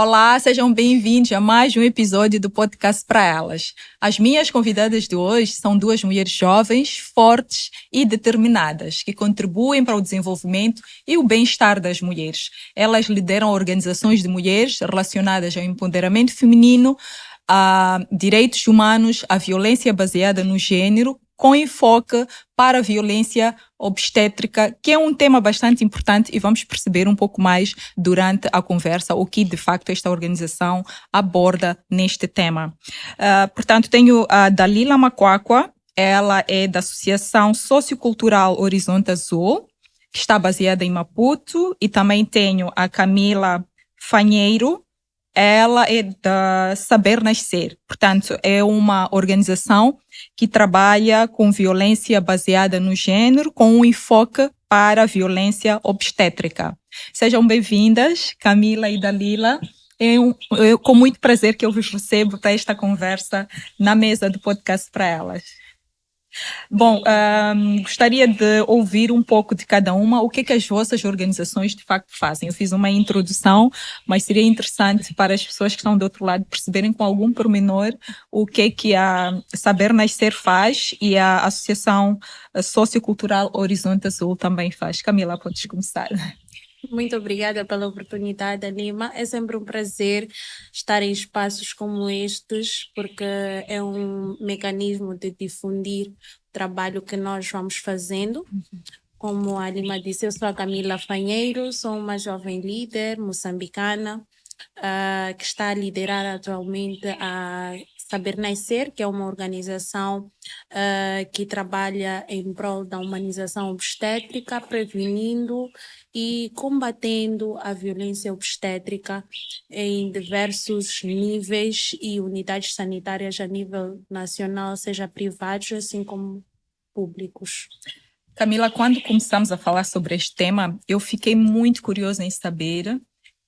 Olá, sejam bem-vindos a mais um episódio do podcast para elas. As minhas convidadas de hoje são duas mulheres jovens, fortes e determinadas, que contribuem para o desenvolvimento e o bem-estar das mulheres. Elas lideram organizações de mulheres relacionadas ao empoderamento feminino, a direitos humanos, a violência baseada no gênero, com enfoque para a violência obstétrica, que é um tema bastante importante e vamos perceber um pouco mais durante a conversa o que de facto esta organização aborda neste tema. Portanto, tenho a Dalila Macuacua, ela é da Associação Sociocultural Horizonte Azul, que está baseada em Maputo, e também tenho a Camila Fanheiro. Ela é da Saber Nascer, portanto, é uma organização que trabalha com violência baseada no gênero, com um enfoque para a violência obstétrica. Sejam bem-vindas, Camila e Dalila. Com muito prazer que eu vos recebo para esta conversa na mesa do podcast para elas. Bom, gostaria de ouvir um pouco de cada uma, o que é que as vossas organizações de facto fazem. Eu fiz uma introdução, mas seria interessante para as pessoas que estão do outro lado perceberem com algum pormenor o que é que a Saber Nascer faz e a Associação Sociocultural Horizonte Azul também faz. Camila, podes começar. Muito obrigada pela oportunidade, Anima. É sempre um prazer estar em espaços como estes, porque é um mecanismo de difundir o trabalho que nós vamos fazendo. Como a Anima disse, eu sou a Camila Fanheiro, sou uma jovem líder moçambicana, que está a liderar atualmente a Saber Nascer, que é uma organização que trabalha em prol da humanização obstétrica, prevenindo e combatendo a violência obstétrica em diversos níveis e unidades sanitárias a nível nacional, seja privados, assim como públicos. Camila, quando começamos a falar sobre este tema, eu fiquei muito curiosa em saber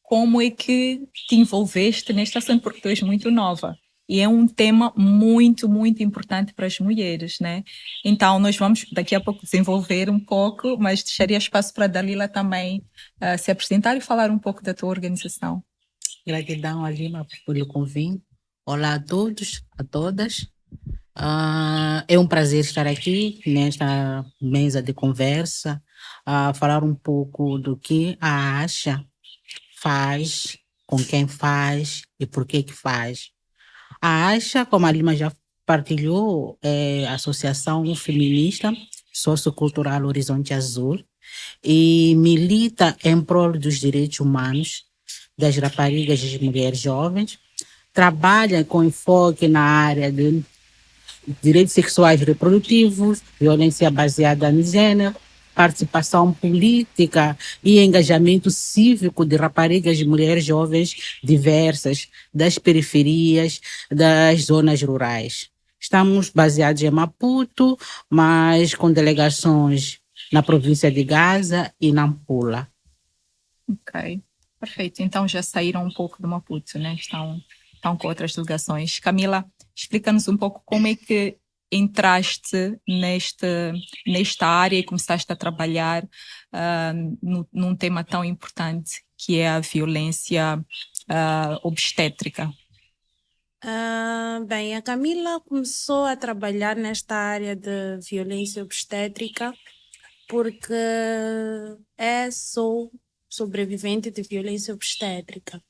como é que te envolveste nesta ação, porque tu és muito nova. E é um tema muito, muito importante para as mulheres, né? Então, nós vamos daqui a pouco desenvolver um pouco, mas deixaria espaço para a Dalila também se apresentar e falar um pouco da tua organização. Gratidão, Alima, pelo convite. Olá a todos, a todas. É um prazer estar aqui nesta mesa de conversa, falar um pouco do que a ASHA faz, com quem faz e por que faz. A ASHA, como a Lima já partilhou, é a Associação Feminista Sociocultural Horizonte Azul e milita em prol dos direitos humanos das raparigas e das mulheres jovens, trabalha com enfoque na área de direitos sexuais e reprodutivos, violência baseada no gênero, participação política e engajamento cívico de raparigas e mulheres jovens diversas, das periferias, das zonas rurais. Estamos baseados em Maputo, mas com delegações na província de Gaza e Nampula. Ok, perfeito. Então já saíram um pouco do Maputo, né? Estão com outras delegações. Camila, explica-nos um pouco como é que entraste nesta área e começaste a trabalhar num tema tão importante que é a violência obstétrica. Bem, a Camila começou a trabalhar nesta área de violência obstétrica porque sou sobrevivente de violência obstétrica.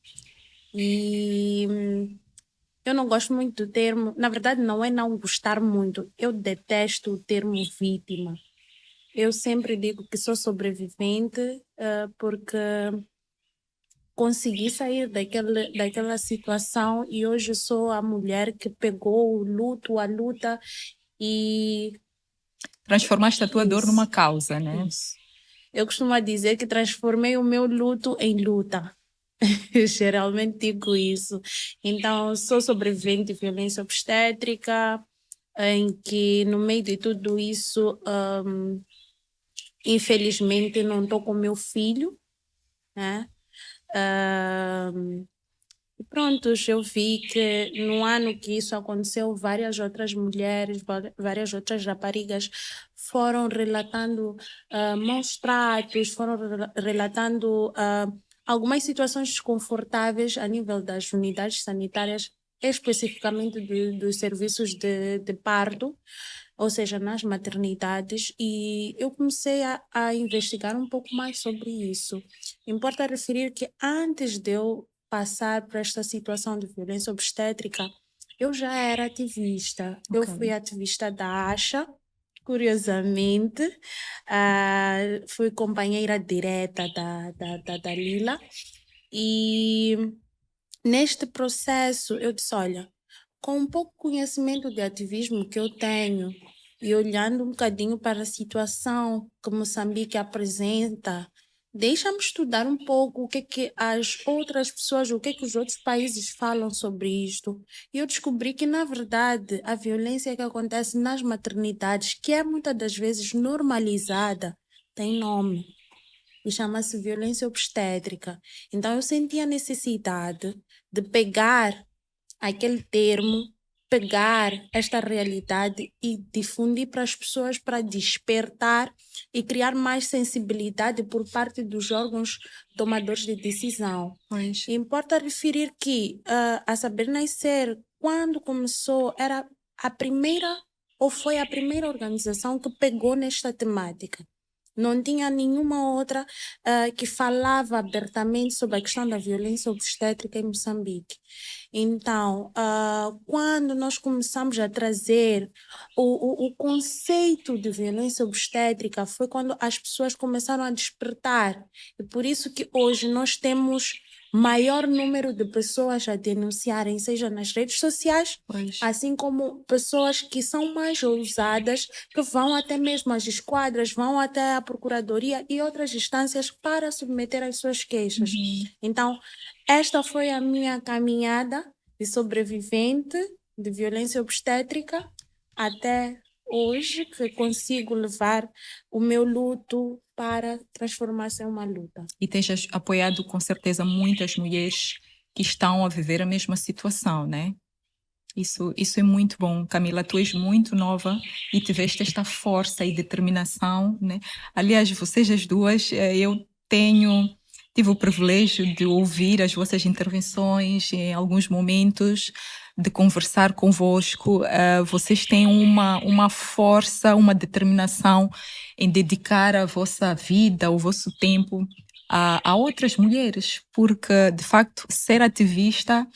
E eu não gosto muito do termo, na verdade não é não gostar muito, eu detesto o termo vítima. Eu sempre digo que sou sobrevivente porque consegui sair daquela situação e hoje sou a mulher que pegou o luto, a luta e... Transformaste a tua dor numa causa, né? Isso. Eu costumo dizer que transformei o meu luto em luta. Geralmente digo isso. Então, sou sobrevivente de violência obstétrica, em que no meio de tudo isso, infelizmente, não estou com meu filho, né? E pronto, eu vi que no ano que isso aconteceu, várias outras mulheres, várias outras raparigas foram relatando maus tratos, foram relatando algumas situações desconfortáveis a nível das unidades sanitárias, especificamente dos serviços de parto, ou seja, nas maternidades, e eu comecei a investigar um pouco mais sobre isso. Importa referir que antes de eu passar por esta situação de violência obstétrica, eu já era ativista. Eu Ok. fui ativista da ASHA, curiosamente. Fui companheira direta da Lila. E neste processo, eu disse: olha, com um pouco conhecimento de ativismo que eu tenho e olhando um bocadinho para a situação que Moçambique apresenta, deixa-me estudar um pouco o que é que as outras pessoas, o que é que os outros países falam sobre isto. E eu descobri que, na verdade, a violência que acontece nas maternidades, que é muitas das vezes normalizada, tem nome e chama-se violência obstétrica. Então, eu senti a necessidade de pegar aquele termo, pegar esta realidade e difundir para as pessoas para despertar e criar mais sensibilidade por parte dos órgãos tomadores de decisão. Pois. Importa referir que a Saber Nascer, quando começou, era a primeira ou foi a primeira organização que pegou nesta temática. Não tinha nenhuma outra que falava abertamente sobre a questão da violência obstétrica em Moçambique. Então, quando nós começamos a trazer o conceito de violência obstétrica, foi quando as pessoas começaram a despertar. E por isso que hoje nós temos maior número de pessoas a denunciarem, seja nas redes sociais, Pois. assim como pessoas que são mais ousadas, que vão até mesmo às esquadras, vão até a procuradoria e outras instâncias para submeter as suas queixas. Então, esta foi a minha caminhada de sobrevivente de violência obstétrica até hoje, que consigo levar o meu luto para transformar-se em uma luta. E tens apoiado com certeza muitas mulheres que estão a viver a mesma situação, né? Isso é muito bom, Camila. Tu és muito nova e tiveste esta força e determinação, né? Aliás, vocês as duas, eu tive o privilégio de ouvir as vossas intervenções em alguns momentos, de conversar convosco. Vocês têm uma força, uma determinação em dedicar a vossa vida, o vosso tempo a outras mulheres, porque, de facto, ser ativista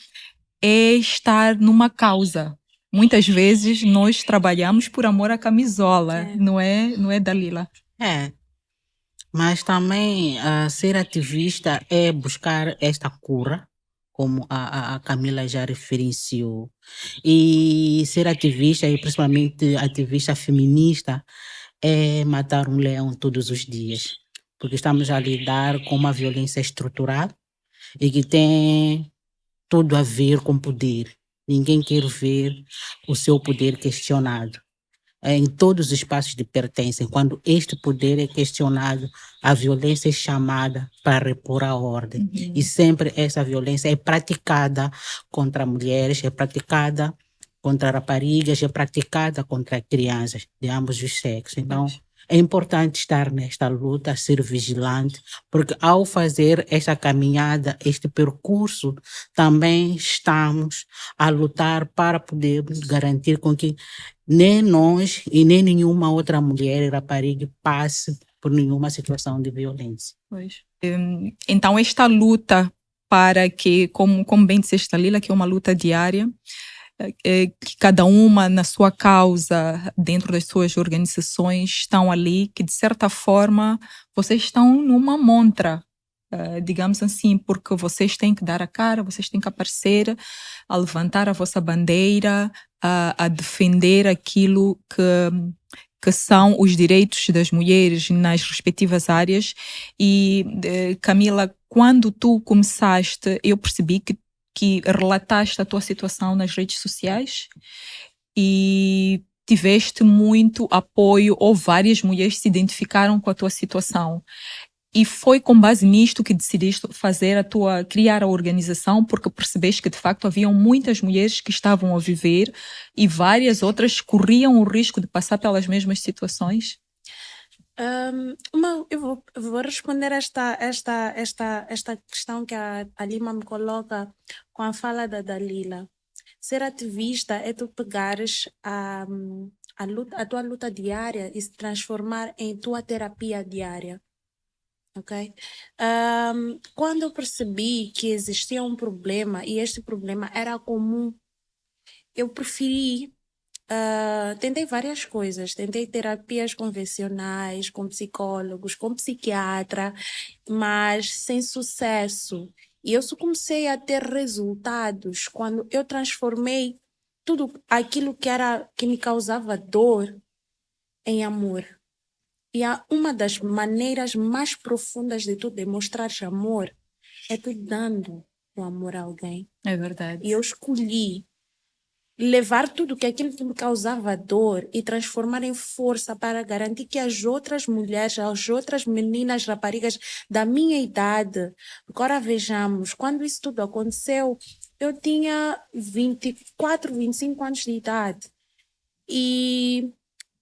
é estar numa causa. Muitas vezes nós trabalhamos por amor à camisola, não é, Dalila? É, mas também ser ativista é buscar esta cura, como a Camila já referenciou. E ser ativista, e principalmente ativista feminista, é matar um leão todos os dias. Porque estamos a lidar com uma violência estrutural e que tem tudo a ver com poder. Ninguém quer ver o seu poder questionado. Em todos os espaços de pertença, quando este poder é questionado, a violência é chamada para repor a ordem. E sempre essa violência é praticada contra mulheres, é praticada contra raparigas, é praticada contra crianças de ambos os sexos. Então, é importante estar nesta luta, ser vigilante, porque ao fazer esta caminhada, este percurso, também estamos a lutar para poder garantir com que nem nós e nem nenhuma outra mulher e rapariga passe por nenhuma situação de violência. Pois. Então, esta luta para que, como bem disseste, Dalila, que é uma luta diária, que cada uma na sua causa, dentro das suas organizações, estão ali, que de certa forma vocês estão numa montra, digamos assim, porque vocês têm que dar a cara, vocês têm que aparecer, a levantar a vossa bandeira, a defender aquilo que são os direitos das mulheres nas respectivas áreas. E, Camila, quando tu começaste, eu percebi que relataste a tua situação nas redes sociais e tiveste muito apoio, ou várias mulheres se identificaram com a tua situação. E foi com base nisto que decidiste criar a organização, porque percebeste que de facto haviam muitas mulheres que estavam a viver e várias outras corriam o risco de passar pelas mesmas situações? Eu vou responder esta questão que a Lima me coloca com a fala da Dalila. Ser ativista é tu pegares a tua luta diária e se transformar em tua terapia diária. Ok? Quando eu percebi que existia um problema e este problema era comum, eu preferi. Tentei várias coisas. Tentei terapias convencionais, com psicólogos, com psiquiatra, mas sem sucesso. E eu só comecei a ter resultados quando eu transformei tudo aquilo que me causava dor em amor. E uma das maneiras mais profundas de tu demonstrares amor é tu dando o amor a alguém. É verdade. E eu escolhi levar tudo aquilo que me causava dor e transformar em força para garantir que as outras mulheres, as outras meninas, raparigas da minha idade, agora vejamos, quando isso tudo aconteceu, eu tinha 24, 25 anos de idade e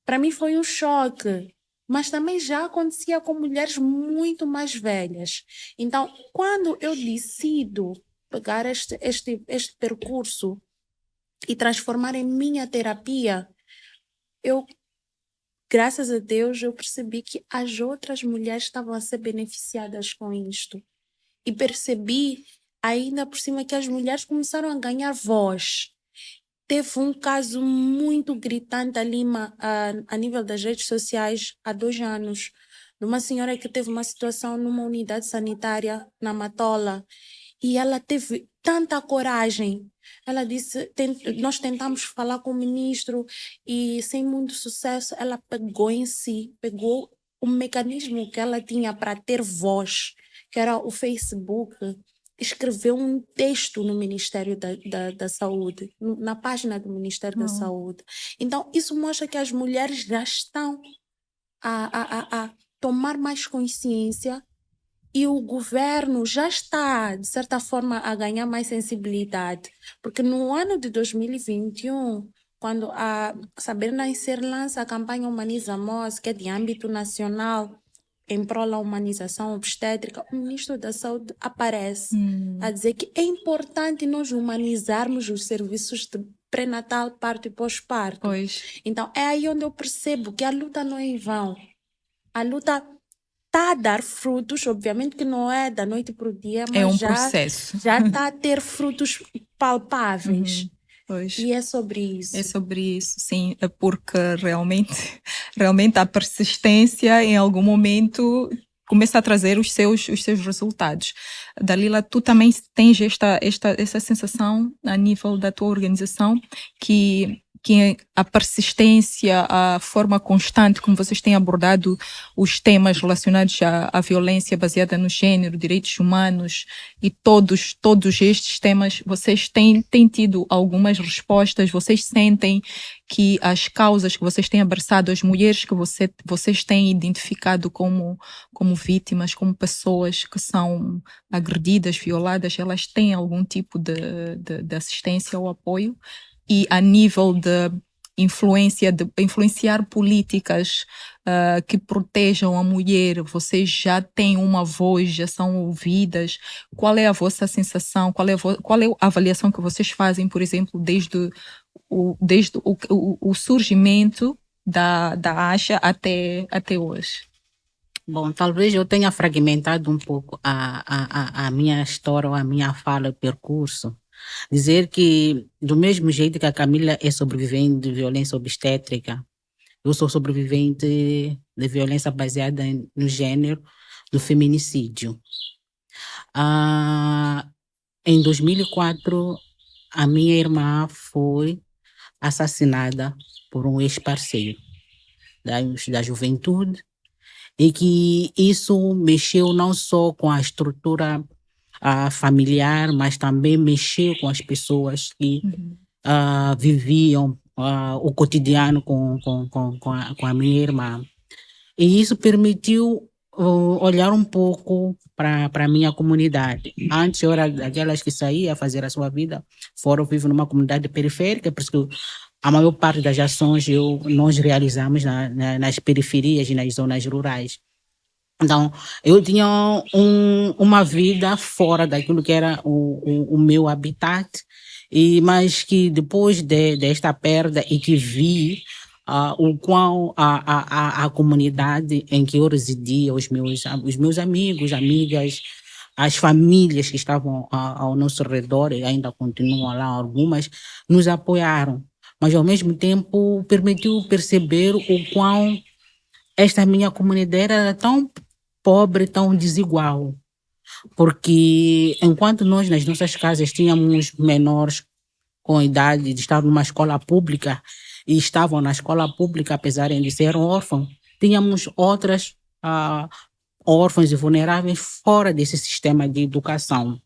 para mim foi um choque, mas também já acontecia com mulheres muito mais velhas. Então, quando eu decido pegar este percurso e transformar em minha terapia, eu, graças a Deus, eu percebi que as outras mulheres estavam a ser beneficiadas com isto. E percebi, ainda por cima, que as mulheres começaram a ganhar voz. Teve um caso muito gritante ali a nível das redes sociais há 2 anos, de uma senhora que teve uma situação numa unidade sanitária na Matola. E ela teve tanta coragem. Ela disse, nós tentamos falar com o ministro e sem muito sucesso, ela pegou em si, pegou o mecanismo que ela tinha para ter voz, que era o Facebook, escreveu um texto no Ministério da Saúde, na página do Ministério da Saúde. Então, isso mostra que as mulheres já estão a tomar mais consciência e o governo já está, de certa forma, a ganhar mais sensibilidade. Porque no ano de 2021, quando a Saber Nascer lança a campanha Humaniza MOS, que é de âmbito nacional, em prol da humanização obstétrica, o ministro da Saúde aparece a dizer que é importante nós humanizarmos os serviços de pré-natal, parto e pós-parto. Pois. Então, é aí onde eu percebo que a luta não é em vão. A luta está a dar frutos, obviamente que não é da noite para o dia, mas É um processo. já está a ter frutos palpáveis. Pois. E é sobre isso. É sobre isso, sim, é porque realmente a persistência em algum momento começa a trazer os seus resultados. Dalila, tu também tens essa sensação a nível da tua organização que a persistência, a forma constante como vocês têm abordado os temas relacionados à violência baseada no gênero, direitos humanos e todos estes temas, vocês têm tido algumas respostas, vocês sentem que as causas que vocês têm abraçado, as mulheres que vocês têm identificado como vítimas, como pessoas que são agredidas, violadas, elas têm algum tipo de assistência ou apoio? E a nível de influenciar políticas que protejam a mulher, vocês já têm uma voz, já são ouvidas? Qual é a vossa sensação? Qual é a avaliação que vocês fazem, por exemplo, desde o surgimento da ASHA até hoje? Bom, talvez eu tenha fragmentado um pouco a minha história, ou a minha fala, o percurso. Dizer que, do mesmo jeito que a Camila é sobrevivente de violência obstétrica, eu sou sobrevivente de violência baseada no gênero, do feminicídio. Em 2004, a minha irmã foi assassinada por um ex-parceiro da juventude, e que isso mexeu não só com a estrutura familiar, mas também mexeu com as pessoas que viviam o cotidiano com a minha irmã. E isso permitiu olhar um pouco para a minha comunidade. Antes eu era daquelas que saía a fazer a sua vida fora, eu vivo numa comunidade periférica, por isso que a maior parte das ações nós realizamos nas periferias e nas zonas rurais. Então, eu tinha uma vida fora daquilo que era o meu habitat, mas que depois desta perda e que vi o quão a comunidade em que eu residia, os meus amigos, amigas, as famílias que estavam ao nosso redor e ainda continuam lá algumas, nos apoiaram. Mas ao mesmo tempo permitiu perceber o quão esta minha comunidade era tão pobre, tão desigual. Porque enquanto nós nas nossas casas tínhamos menores com idade de estar numa escola pública e estavam na escola pública apesar de ser órfãos, tínhamos outras órfãos e vulneráveis fora desse sistema de educação.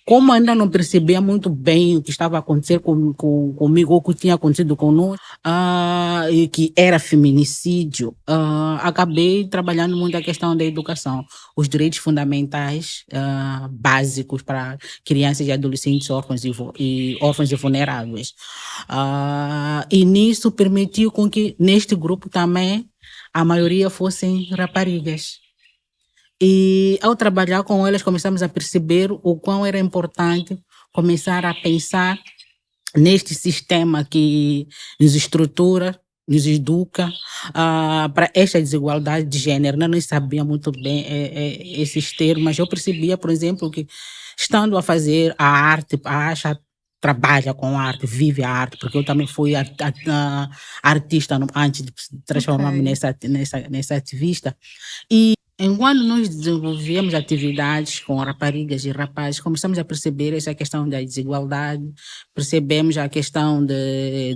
Como ainda não percebia muito bem o que estava a acontecer comigo, ou o que tinha acontecido conosco, e que era feminicídio, acabei trabalhando muito a questão da educação, os direitos fundamentais básicos para crianças e adolescentes órfãos e vulneráveis. E nisso permitiu com que neste grupo também a maioria fossem raparigas. E ao trabalhar com elas, começamos a perceber o quão era importante começar a pensar neste sistema que nos estrutura, nos educa para esta desigualdade de gênero. Eu não sabia muito bem esses termos, mas eu percebia, por exemplo, que estando a fazer a arte, a Asha trabalha com arte, vive a arte, porque eu também fui artista antes de transformar-me nessa ativista. E enquanto nós desenvolvíamos atividades com raparigas e rapazes, começamos a perceber essa questão da desigualdade, percebemos a questão da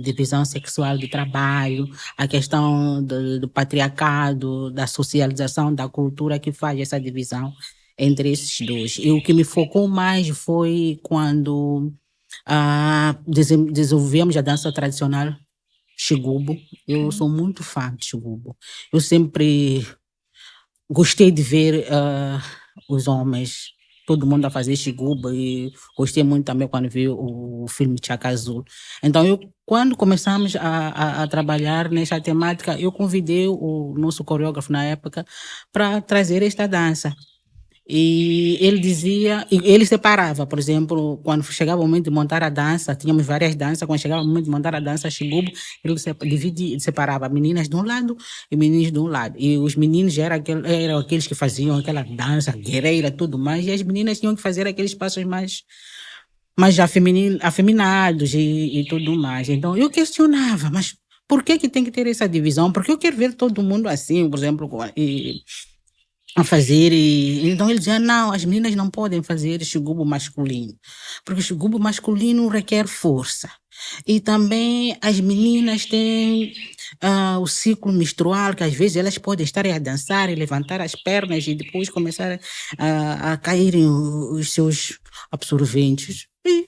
divisão sexual do trabalho, a questão do patriarcado, da socialização, da cultura que faz essa divisão entre esses dois. E o que me focou mais foi quando desenvolvemos a dança tradicional Xigubo. Eu sou muito fã de Xigubo. Eu sempre gostei de ver os homens, todo mundo a fazer xiguba, e gostei muito também quando vi o filme Chaka Azul. Então, quando começamos a trabalhar nessa temática, eu convidei o nosso coreógrafo na época para trazer esta dança. E ele dizia, ele separava, por exemplo, quando chegava o momento de montar a dança, tínhamos várias danças, quando chegava o momento de montar a dança Xigubo, ele separava meninas de um lado e meninos de um lado. E os meninos eram aqueles que faziam aquela dança guerreira, tudo mais, e as meninas tinham que fazer aqueles passos mais afeminados e tudo mais. Então eu questionava, mas por que tem que ter essa divisão? Porque eu quero ver todo mundo assim, por exemplo, a fazer. Então ele dizia, não, as meninas não podem fazer xigubo masculino, porque o xigubo masculino requer força. E também as meninas têm o ciclo menstrual, que às vezes elas podem estar a dançar e levantar as pernas e depois começar a caírem os seus absorventes. E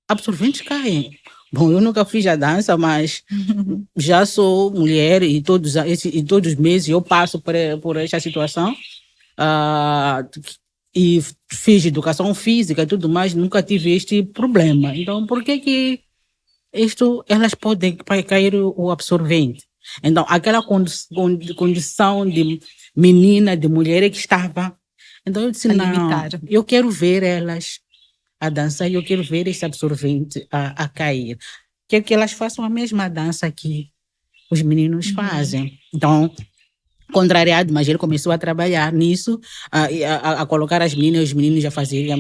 absorventes caem. Bom, eu nunca fiz a dança, mas já sou mulher e todos os meses eu passo por esta situação. E fiz educação física e tudo mais, nunca tive este problema. Então, por que elas podem cair o absorvente? Então, aquela condição de menina, de mulher que estava. Então, eu disse, não, eu quero ver elas a dançar e eu quero ver esse absorvente a cair. Quero que elas façam a mesma dança que os meninos fazem. Então, contrariado, mas ele começou a trabalhar nisso, a colocar as meninas e os meninos a fazerem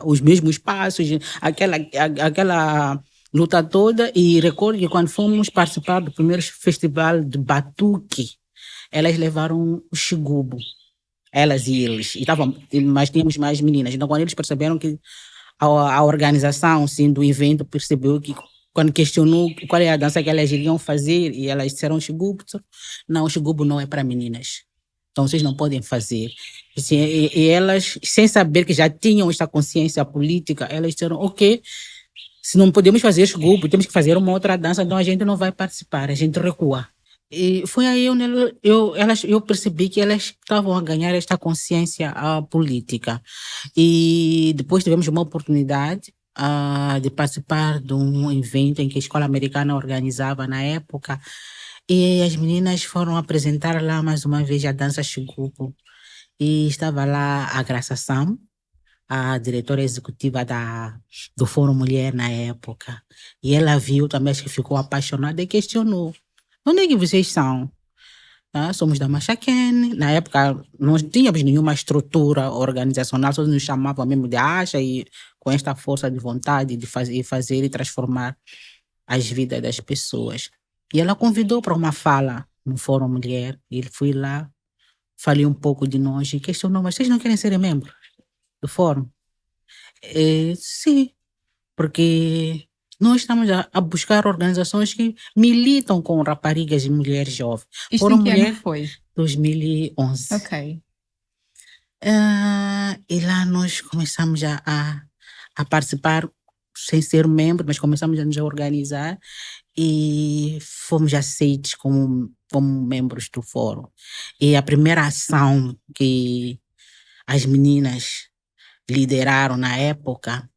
os mesmos passos, aquela luta toda. E recordo que quando fomos participar do primeiro festival de Batuque, elas levaram o xigubo, elas e eles, mas tínhamos mais meninas. Então quando eles perceberam que a organização assim, do evento percebeu que, quando questionou qual é a dança que elas iriam fazer, e elas disseram xigubo, não, o xigubo não é para meninas. Então vocês não podem fazer. E elas, sem saber que já tinham esta consciência política, elas disseram, ok, se não podemos fazer xigubo, temos que fazer uma outra dança, então a gente não vai participar, a gente recua. E foi aí onde eu percebi que elas estavam a ganhar esta consciência política. E depois tivemos uma oportunidade de participar de um evento em que a escola americana organizava na época. E as meninas foram apresentar lá mais uma vez a dança Xigubu. E estava lá a Graça Sam, a diretora executiva do Fórum Mulher na época. E ela viu também, acho que ficou apaixonada e questionou: onde é que vocês são? Somos da Machaquene. Na época não tínhamos nenhuma estrutura organizacional, só nos chamavam mesmo de acha, e com esta força de vontade de fazer e transformar as vidas das pessoas. E ela convidou para uma fala no Fórum Mulher. E ele foi lá, falei um pouco de nós e questionou: mas vocês não querem ser membros do Fórum? Sim, porque nós estamos a buscar organizações que militam com raparigas e mulheres jovens. Isto Fórum em que ano Mulher, foi? 2011. Ok. E lá nós começamos a participar sem ser membro, mas começamos a nos organizar e fomos aceitos como membros do fórum. E a primeira ação que as meninas lideraram na época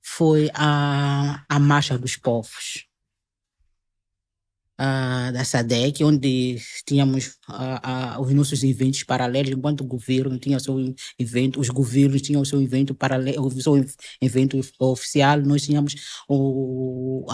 foi a Marcha dos Povos da SADC, onde tínhamos os nossos eventos paralelos. Enquanto o governo tinha o seu evento, os governos tinham o seu evento paralelo, o seu evento oficial, nós tínhamos o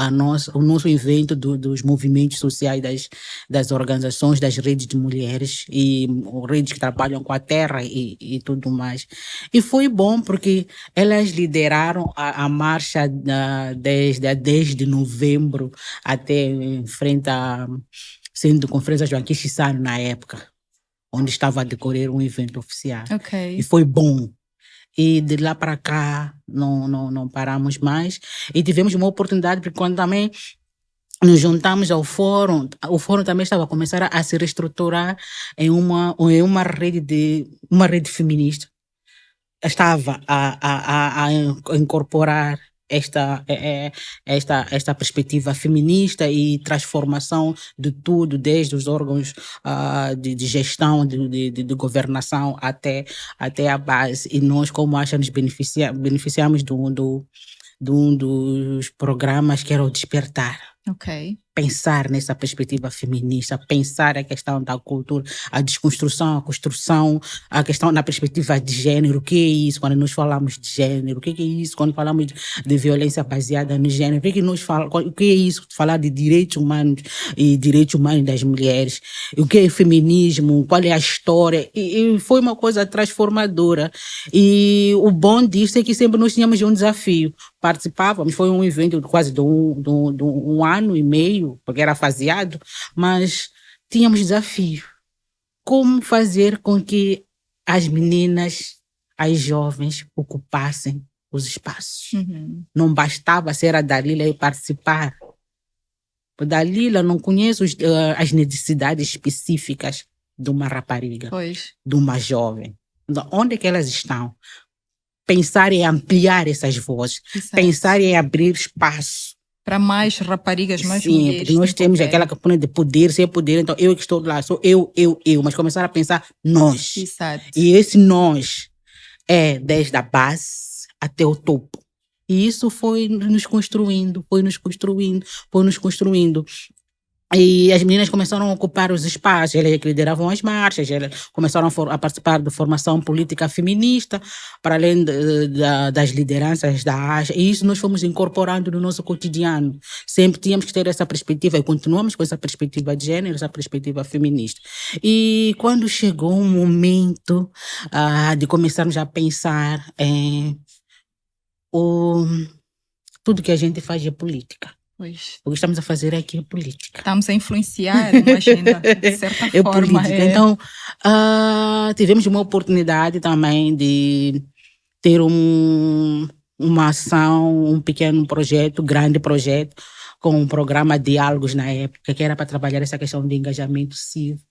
nosso evento dos movimentos sociais, das organizações, das redes de mulheres e redes que trabalham com a terra e tudo mais. E foi bom porque elas lideraram a marcha desde 10 de novembro até em frente à Centro de Conferência Joaquim Chissano na época, onde estava a decorrer um evento oficial. Ok. E foi bom. E de lá para cá não paramos mais. E tivemos uma oportunidade, porque quando também nos juntamos ao fórum, o fórum também estava a começar a se reestruturar em uma rede feminista. Estava a incorporar esta perspectiva feminista e transformação de tudo, desde os órgãos de gestão, de governação até a base. E nós, como acha, nos beneficiamos de um dos programas que era o Despertar. Ok. Pensar nessa perspectiva feminista, pensar a questão da cultura, a desconstrução, a construção, a questão na perspectiva de gênero. O que é isso quando nós falamos de gênero? O que é isso quando falamos de violência baseada no gênero? O que é isso falar de direitos humanos e direitos humanos das mulheres? O que é feminismo? Qual é a história? E foi uma coisa transformadora. E o bom disso é que sempre nós tínhamos um desafio. Participávamos, foi um evento quase de um ano e meio, porque era faseado, mas tínhamos desafio. Como fazer com que as meninas, as jovens, ocupassem os espaços? Uhum. Não bastava ser a Dalila e participar. A Dalila não conhece as necessidades específicas de uma rapariga, Pois. de uma jovem. Então, onde é que elas estão? Pensar em ampliar essas vozes, Exato. pensar em abrir espaço. Para mais raparigas, mais Sim, mulheres. porque nós temos aquela campanha de poder, sem poder, então eu que estou lá, sou eu, mas começar a pensar nós. Exato. E esse nós é desde a base até o topo. E isso foi nos construindo. E as meninas começaram a ocupar os espaços, elas que lideravam as marchas, elas começaram a participar de formação política feminista, para além das lideranças da ASA, e isso nós fomos incorporando no nosso cotidiano. Sempre tínhamos que ter essa perspectiva, e continuamos com essa perspectiva de gênero, essa perspectiva feminista. E quando chegou o momento de começarmos a pensar em tudo que a gente faz é política. Pois. O que estamos a fazer aqui é política. Estamos a influenciar, imagina, de certa É forma. política. Então, tivemos uma oportunidade também de ter uma ação, um pequeno projeto, grande projeto, com um programa Diálogos na época, que era para trabalhar essa questão de engajamento cívico,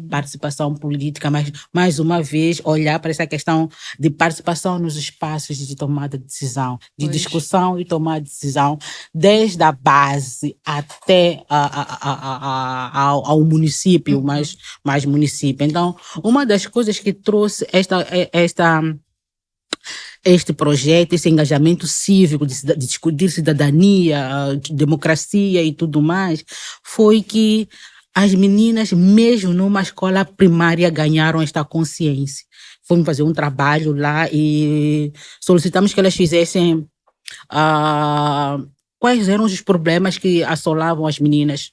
participação política, mas, mais uma vez, olhar para essa questão de participação nos espaços de tomada de decisão, de discussão e tomada de decisão, desde a base até ao município, mais município. Então, uma das coisas que trouxe este projeto, esse engajamento cívico de discutir cidadania, democracia e tudo mais, foi que as meninas, mesmo numa escola primária, ganharam esta consciência. Fomos fazer um trabalho lá e solicitamos que elas fizessem quais eram os problemas que assolavam as meninas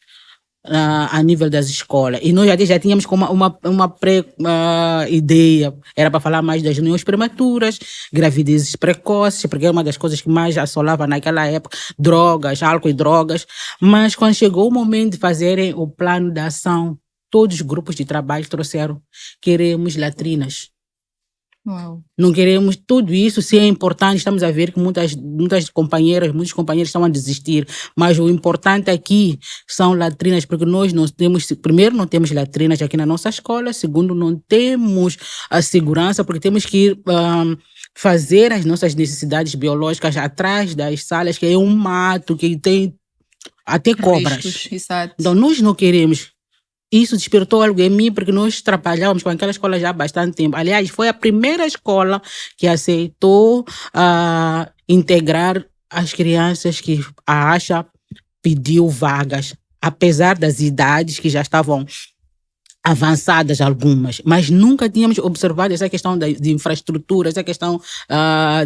a nível das escolas. E nós já tínhamos como uma pré-ideia, era para falar mais das uniões prematuras, gravidezes precoces, porque é uma das coisas que mais assolava naquela época, drogas, álcool e drogas. Mas quando chegou o momento de fazerem o plano de ação, todos os grupos de trabalho trouxeram: queremos latrinas. Uau. Não queremos tudo isso, se é importante, estamos a ver que muitos companheiros estão a desistir, mas o importante aqui são latrinas, porque nós não temos, primeiro, não temos latrinas aqui na nossa escola, segundo, não temos a segurança, porque temos que ir fazer as nossas necessidades biológicas atrás das salas, que é um mato, que tem até cobras. Riscos, exato. Então nós não queremos. Isso despertou algo em mim, porque nós trabalhávamos com aquela escola já há bastante tempo. Aliás, foi a primeira escola que aceitou integrar as crianças que a ASHA pediu vagas, apesar das idades que já estavam avançadas algumas, mas nunca tínhamos observado essa questão de infraestrutura, essa questão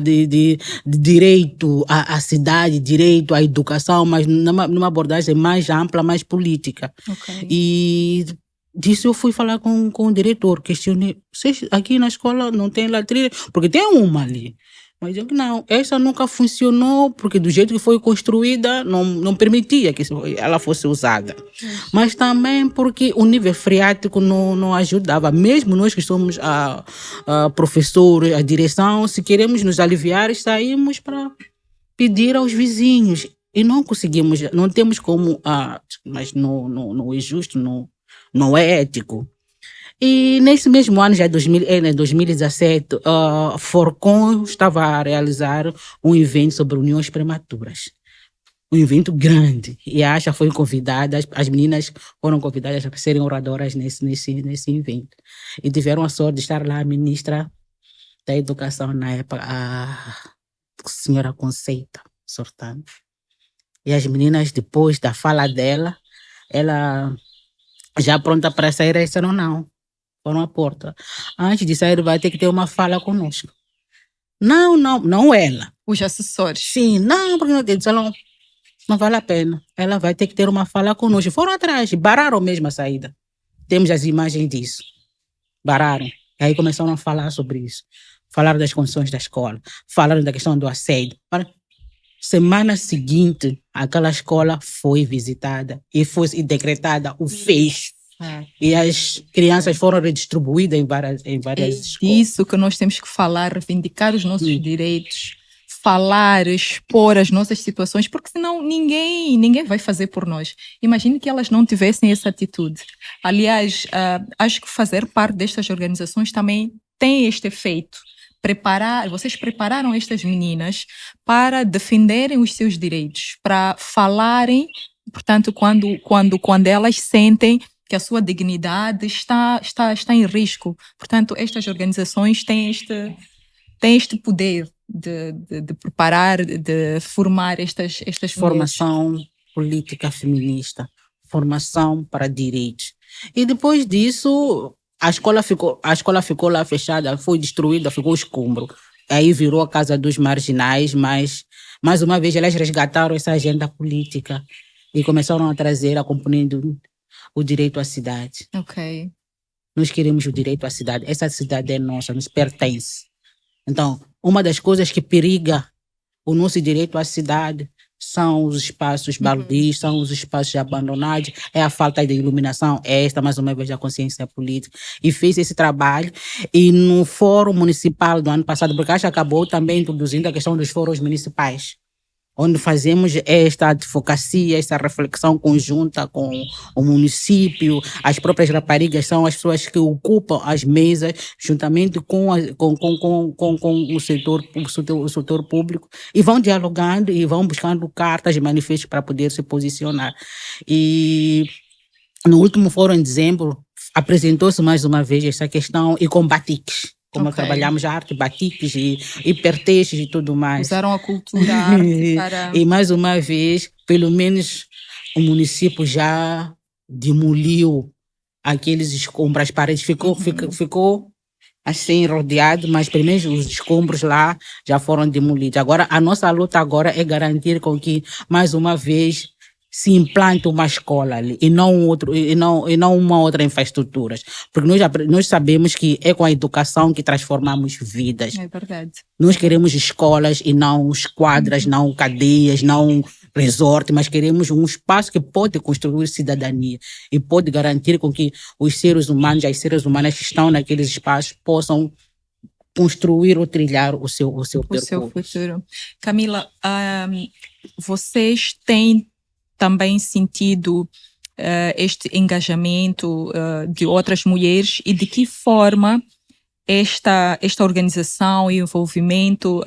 de direito à cidade, direito à educação, mas numa abordagem mais ampla, mais política. Okay. E disso eu fui falar com o diretor, questionei: vocês aqui na escola não tem latrina? Porque tem uma ali. Mas eu, não, essa nunca funcionou, porque do jeito que foi construída não permitia que ela fosse usada. Mas também porque o nível freático não ajudava. Mesmo nós que somos professores, a direção, se queremos nos aliviar, saímos para pedir aos vizinhos. E não conseguimos, não temos como, mas não é justo, não é ético. E nesse mesmo ano, já em 2017, Forcon estava a realizar um evento sobre uniões prematuras. Um evento grande. E a ASHA foi convidada, as meninas foram convidadas para serem oradoras nesse evento. E tiveram a sorte de estar lá a ministra da Educação na época, a senhora Conceita Sortano. E as meninas, depois da fala dela, ela já pronta para sair, disseram não. Foram à porta. Antes de sair, vai ter que ter uma fala conosco. Não ela. Os assessores. Sim, não, porque não vale a pena. Ela vai ter que ter uma fala conosco. Foram atrás, bararam mesmo a saída. Temos as imagens disso. Bararam. E aí começaram a falar sobre isso. Falaram das condições da escola. Falaram da questão do assédio. Semana seguinte, aquela escola foi visitada e foi decretada o fecho. E as crianças foram redistribuídas em várias escolas. Isso que nós temos que falar, reivindicar os nossos direitos, falar, expor as nossas situações, porque senão ninguém vai fazer por nós. Imagine que elas não tivessem essa atitude. Aliás, acho que fazer parte destas organizações também tem este efeito. Vocês prepararam estas meninas para defenderem os seus direitos, para falarem, portanto, quando elas sentem que a sua dignidade está em risco. Portanto, estas organizações têm este poder de preparar, de formar estas formação mulheres. Política feminista, formação para direitos. E depois disso, a escola ficou lá fechada, foi destruída, ficou escombro. Aí virou a Casa dos Marginais, mas, mais uma vez, elas resgataram essa agenda política e começaram a trazer a componente o direito à cidade. Ok. Nós queremos o direito à cidade. Essa cidade é nossa, nos pertence. Então, uma das coisas que periga o nosso direito à cidade são os espaços baldios, são os espaços abandonados, é a falta de iluminação, esta, mais uma vez, a consciência política. E fez esse trabalho. E no Fórum Municipal do ano passado, porque acho que acabou também introduzindo a questão dos fóruns municipais, onde fazemos esta advocacia, essa reflexão conjunta com o município. As próprias raparigas são as pessoas que ocupam as mesas, juntamente com o setor público, e vão dialogando e vão buscando cartas e manifestos para poder se posicionar. E no último fórum, em dezembro, apresentou-se mais uma vez essa questão e com batiques. como Ok. trabalhamos arte, batiques e hipertextos e tudo mais. Usaram a cultura, a arte para... E mais uma vez, pelo menos o município já demoliu aqueles escombros, as paredes ficou assim rodeado, mas pelo menos os escombros lá já foram demolidos. Agora, a nossa luta agora é garantir com que, mais uma vez, se implante uma escola ali e não uma outra infraestrutura. Porque nós sabemos que é com a educação que transformamos vidas. É verdade. Nós queremos escolas e não esquadras, não cadeias, não resort, mas queremos um espaço que pode construir cidadania e pode garantir com que os seres humanos, as seres humanas que estão naqueles espaços possam construir ou trilhar o seu percurso. Seu futuro. Camila, vocês têm também sentido este engajamento de outras mulheres e de que forma esta organização e o envolvimento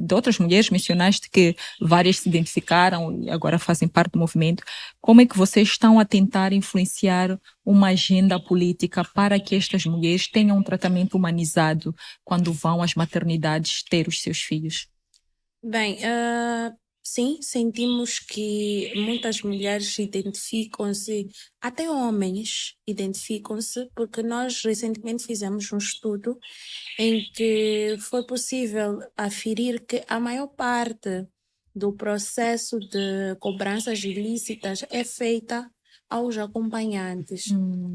de outras mulheres, mencionaste que várias se identificaram e agora fazem parte do movimento, como é que vocês estão a tentar influenciar uma agenda política para que estas mulheres tenham um tratamento humanizado quando vão às maternidades ter os seus filhos? Bem, sim, sentimos que muitas mulheres identificam-se, até homens identificam-se, porque nós recentemente fizemos um estudo em que foi possível aferir que a maior parte do processo de cobranças ilícitas é feita aos acompanhantes.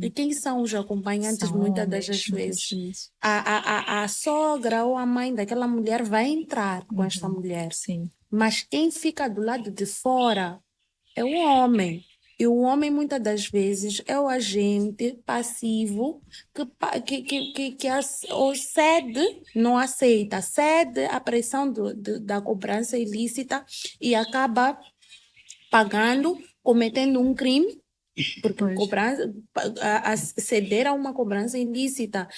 E quem são os acompanhantes? São muitas das homens, muitas vezes? vezes. A sogra ou a mãe daquela mulher vai entrar com esta mulher. Sim. Mas quem fica do lado de fora é o homem. E o homem, muitas das vezes, é o agente passivo ou cede, não aceita, cede a pressão da cobrança ilícita e acaba pagando, cometendo um crime. Porque ceder a uma cobrança ilícita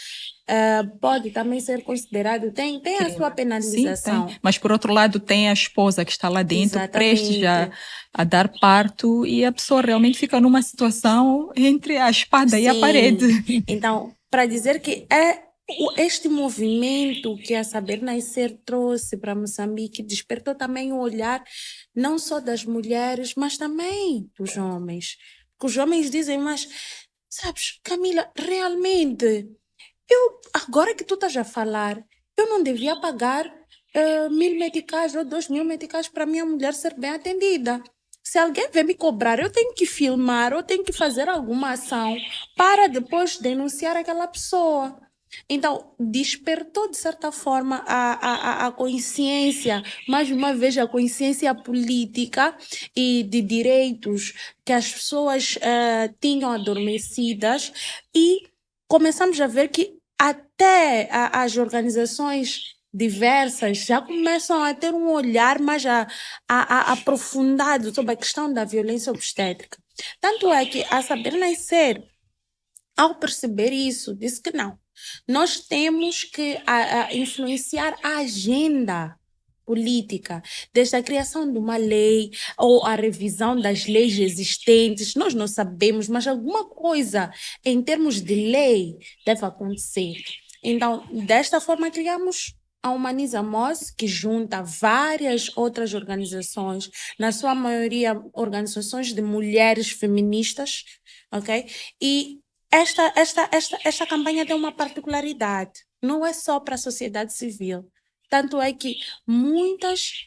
pode também ser considerado, tem a sua penalização. Sim, tem. Mas por outro lado tem a esposa que está lá dentro, Exatamente. prestes a dar parto, e a pessoa realmente fica numa situação entre a espada e a parede. Então, para dizer que este movimento que a Saber Nascer trouxe para Moçambique despertou também o olhar não só das mulheres, mas também dos homens. Que os homens dizem, mas sabes, Camila, realmente, agora que tu estás a falar, eu não devia pagar 1.000 meticais ou 2.000 meticais para minha mulher ser bem atendida. Se alguém vem me cobrar, eu tenho que filmar, eu tenho que fazer alguma ação para depois denunciar aquela pessoa. Então, despertou, de certa forma, a consciência, mais uma vez, a consciência política e de direitos que as pessoas tinham adormecidas, e começamos a ver que até as organizações diversas já começam a ter um olhar mais aprofundado sobre a questão da violência obstétrica. Tanto é que a Saber Nascer, ao perceber isso, disse que não. Nós temos que influenciar a agenda política, desde a criação de uma lei ou a revisão das leis existentes. Nós não sabemos, mas alguma coisa em termos de lei deve acontecer. Então, desta forma, criamos a Humaniza MOS, que junta várias outras organizações, na sua maioria organizações de mulheres feministas, ok? E esta campanha tem uma particularidade, não é só para a sociedade civil. Tanto é que muitos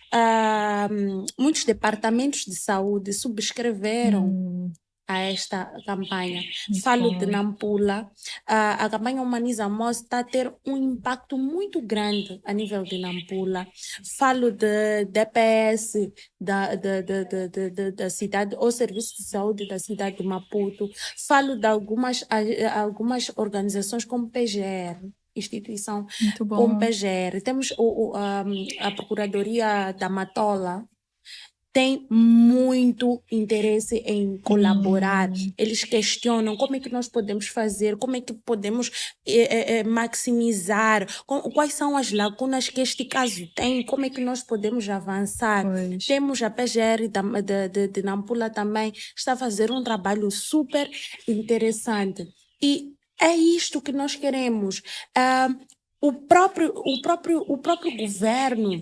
departamentos de saúde subscreveram a esta campanha. Falo de Nampula. A campanha Humaniza MOS está a ter um impacto muito grande a nível de Nampula. Falo de DPS da cidade, ou Serviço de Saúde da cidade de Maputo. Falo de algumas organizações como PGR, instituição como PGR. Temos a Procuradoria da Matola, tem muito interesse em colaborar. Eles questionam como é que nós podemos fazer, como é que podemos maximizar, quais são as lacunas que este caso tem, como é que nós podemos avançar. Temos a PGR de Nampula também, está a fazer um trabalho super interessante. E é isto que nós queremos. o próprio governo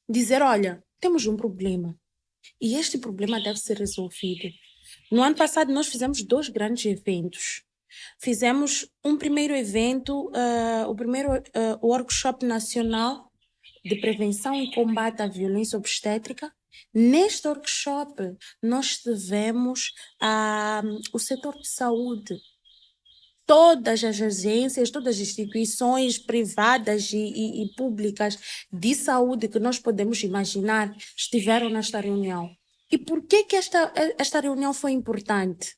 dizer, olha, temos um problema e este problema deve ser resolvido. No ano passado nós fizemos 2 grandes eventos. Fizemos um primeiro evento, o primeiro workshop nacional de prevenção e combate à violência obstétrica. Neste workshop, nós tivemos o setor de saúde. Todas as agências, todas as instituições privadas e públicas de saúde que nós podemos imaginar estiveram nesta reunião. E por que esta reunião foi importante?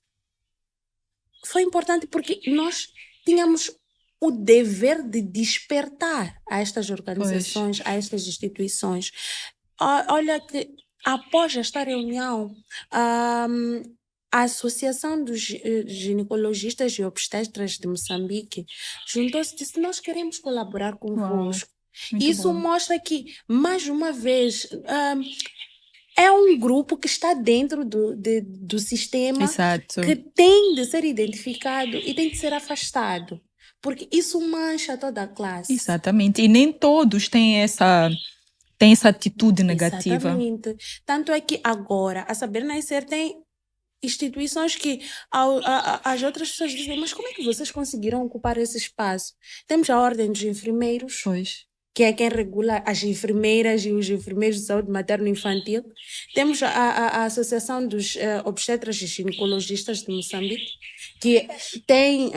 Foi importante porque nós tínhamos o dever de despertar a estas organizações, a estas instituições. Olha que após esta reunião, a Associação dos Ginecologistas e Obstetras de Moçambique juntou-se e disse: nós queremos colaborar convosco. Muito Isso bom. mostra que, mais uma vez, é um grupo que está dentro do sistema Exato. que tem de ser identificado e tem de ser afastado, porque isso mancha toda a classe. Exatamente. E nem todos têm essa atitude negativa. Exatamente. Tanto é que agora, a Saber Nascer tem instituições que as outras pessoas dizem, mas como é que vocês conseguiram ocupar esse espaço? Temos a Ordem dos Enfermeiros, Pois. que é quem regula as enfermeiras e os enfermeiros de saúde materno-infantil. Temos a Associação dos Obstetras e Ginecologistas de Moçambique, que tem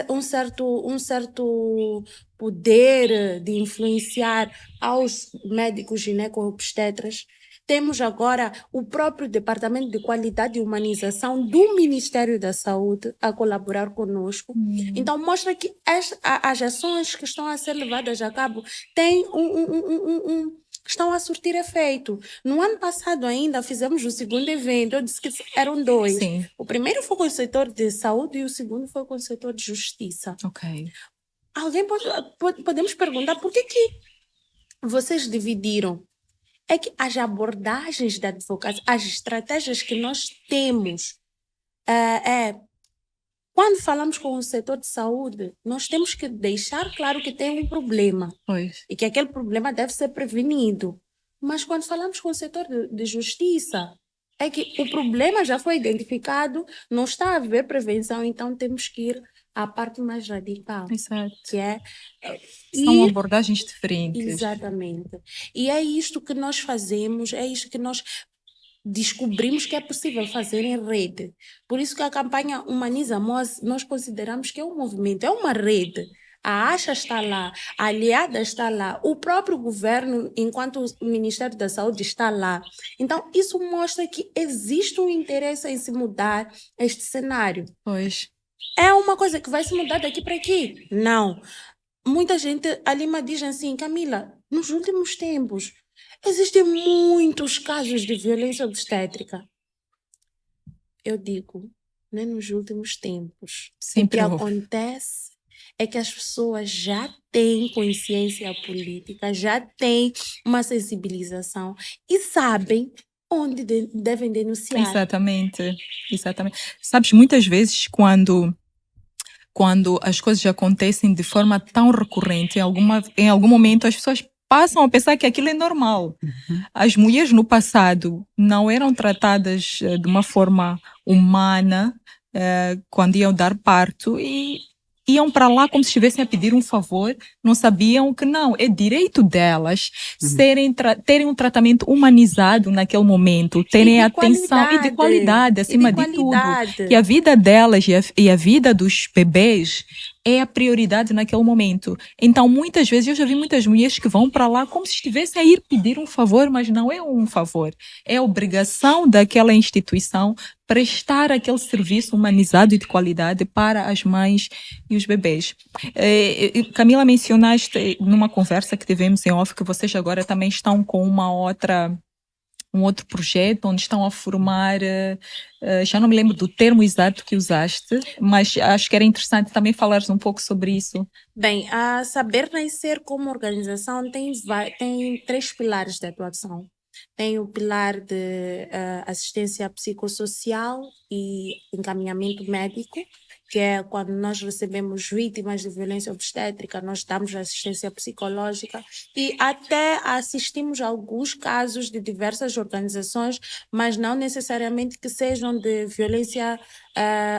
um certo poder de influenciar aos médicos gineco-obstetras. Temos agora o próprio Departamento de Qualidade e Humanização do Ministério da Saúde a colaborar conosco. Então, mostra que as ações que estão a ser levadas a cabo têm estão a surtir efeito. No ano passado ainda fizemos o segundo evento, eu disse que eram 2. Sim. O primeiro foi com o setor de saúde e o segundo foi com o setor de justiça. Ok. Alguém podemos perguntar por que vocês dividiram? É que as abordagens da advocacia, as estratégias que nós temos, quando falamos com o setor de saúde, nós temos que deixar claro que tem um problema Pois. e que aquele problema deve ser prevenido. Mas quando falamos com o setor de justiça, é que o problema já foi identificado, não está a haver prevenção, então temos que ir à parte mais radical, Exato. que é São abordagens diferentes. exatamente. E é isto que nós fazemos, é isto que nós descobrimos que é possível fazer em rede. Por isso que a campanha Humaniza MOS, nós consideramos que é um movimento, é uma rede. A ACHA está lá, a Aliada está lá, o próprio governo, enquanto o Ministério da Saúde está lá. Então, isso mostra que existe um interesse em se mudar este cenário. Pois. É uma coisa que vai se mudar daqui para aqui? Não. Muita gente, a Lima diz assim, Camila, nos últimos tempos, existem muitos casos de violência obstétrica. Eu digo, não é nos últimos tempos. Sempre o que houve. acontece é que as pessoas já têm consciência política, já têm uma sensibilização e sabem onde devem denunciar. Exatamente. Exatamente. Sabes, muitas vezes quando as coisas acontecem de forma tão recorrente, em algum momento as pessoas passam a pensar que aquilo é normal. As mulheres no passado não eram tratadas de uma forma humana quando iam dar parto e iam para lá como se estivessem a pedir um favor, não sabiam que não, é direito delas terem um tratamento humanizado naquele momento, terem atenção e de qualidade, acima de tudo. Que a vida delas e a vida dos bebês é a prioridade naquele momento. Então, muitas vezes, eu já vi muitas mulheres que vão para lá como se estivessem a ir pedir um favor, mas não é um favor. É obrigação daquela instituição prestar aquele serviço humanizado e de qualidade para as mães e os bebês. Camila, mencionaste numa conversa que tivemos em off que vocês agora também estão com um outro projeto onde estão a formar, já não me lembro do termo exato que usaste, mas acho que era interessante também falares um pouco sobre isso. Bem, a Saber Nascer como organização tem 3 pilares de atuação. Tem o pilar de assistência psicossocial e encaminhamento médico, que é quando nós recebemos vítimas de violência obstétrica, nós damos assistência psicológica e até assistimos a alguns casos de diversas organizações, mas não necessariamente que sejam de violência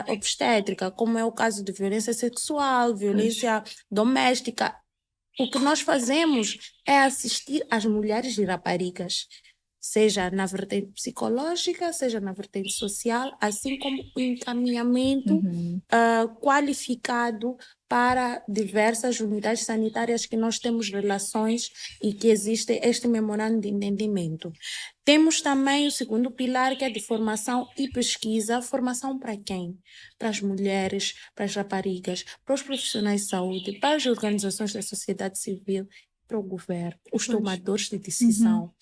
obstétrica, como é o caso de violência sexual, violência doméstica. O que nós fazemos é assistir as mulheres e raparigas, seja na vertente psicológica, seja na vertente social, assim como o encaminhamento qualificado para diversas unidades sanitárias que nós temos relações e que existe este memorando de entendimento. Temos também o segundo pilar, que é de formação e pesquisa. Formação para quem? Para as mulheres, para as raparigas, para os profissionais de saúde, para as organizações da sociedade civil, para o governo, os tomadores de decisão.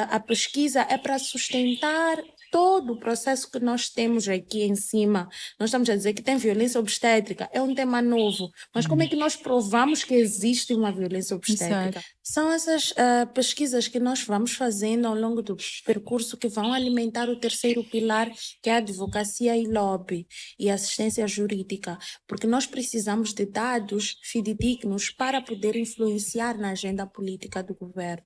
A pesquisa é para sustentar todo o processo que nós temos aqui em cima. Nós estamos a dizer que tem violência obstétrica, é um tema novo, mas como é que nós provamos que existe uma violência obstétrica? Exato. São essas pesquisas que nós vamos fazendo ao longo do percurso que vão alimentar o terceiro pilar, que é a advocacia e lobby e assistência jurídica, porque nós precisamos de dados fidedignos para poder influenciar na agenda política do governo.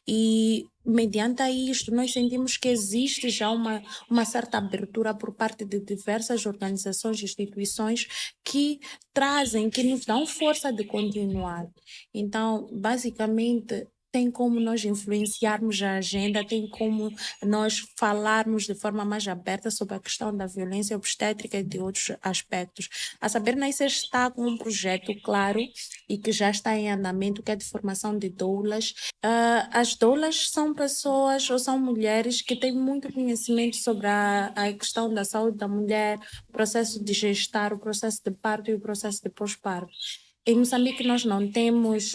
E, mediante isto, nós sentimos que existe já uma certa abertura por parte de diversas organizações e instituições que trazem, que nos dão força de continuar. Então, basicamente, tem como nós influenciarmos a agenda, tem como nós falarmos de forma mais aberta sobre a questão da violência obstétrica e de outros aspectos. A Saber Nascer está com um projeto claro e que já está em andamento, que é de formação de doulas. As doulas são pessoas ou são mulheres que têm muito conhecimento sobre a questão da saúde da mulher, o processo de gestar, o processo de parto e o processo de pós-parto. Em Moçambique nós não temos